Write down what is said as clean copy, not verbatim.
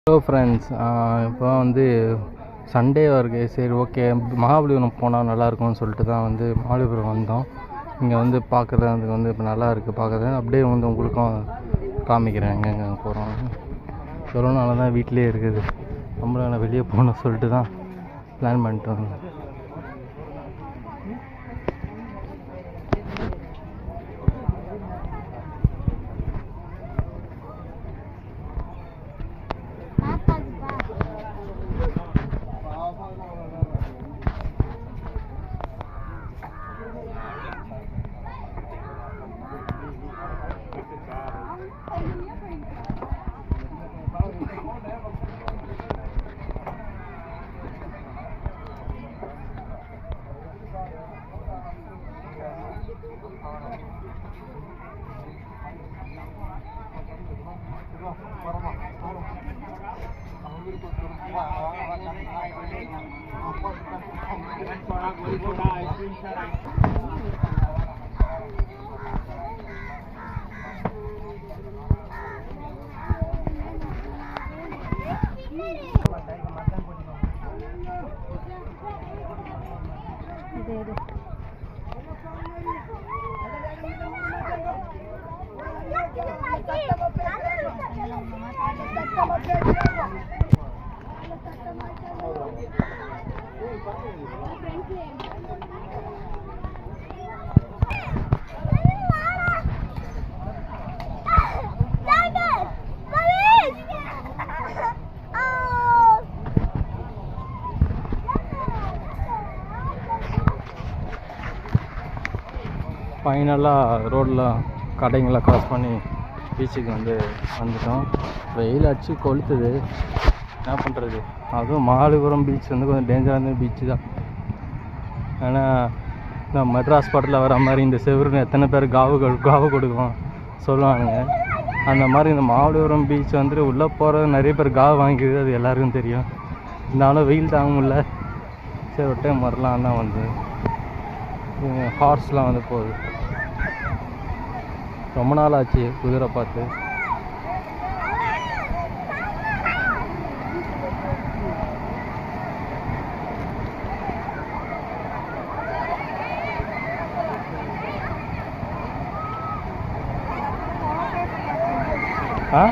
Hello friends, இப்போ வந்து Sunday வருது. சரி, ஓகே, மகாபலிபுரம் போனால் நல்லாயிருக்கும்னு சொல்லிட்டு தான் வந்து மகாபலிபுரம் வந்தோம். இங்கே வந்து பார்க்குறதுக்கு வந்து இப்போ நல்லா இருக்குது பார்க்குறது. அப்படியே வந்து உங்களுக்கும் காமிக்கிறேன் எங்கெங்கே போகிறோம். எவ்வளோ நாளாக தான் வீட்டிலே இருக்குது, நம்மளால் வெளியே போகணும்னு சொல்லிட்டு தான் பிளான் பண்ணிட்டு வந்தோம். ஃபைனலாக ரோட்டில் கடைங்களை க்ராஸ் பண்ணி பீச்சுக்கு வந்துட்டோம். வெயில் அடிச்சு கொளுத்துது, என்ன பண்ணுறது. அதுவும் மகாபலிபுரம் பீச் வந்து கொஞ்சம் டேஞ்சரான பீச்சு தான். ஏன்னா இந்த மெட்ராஸ் படத்தில் வர மாதிரி இந்த செவருன்னு எத்தனை பேர் காவு கொடுக்கும் சொல்லுவானுங்க. அந்த மாதிரி இந்த மகாபலிபுரம் பீச் வந்துட்டு உள்ளே போகிறது நிறைய பேர் காவு வாங்கிக்குது, அது எல்லாருக்கும் தெரியும். இருந்தாலும் வெயில் தாங்க முடியல, சரி ஒரு டைம் வரலாம் தான் வந்து ஹார்ஸ்லாம் வந்து போகுது. ரொம்ப நாள் ஆச்சு குதிரை பார்த்து. ஆ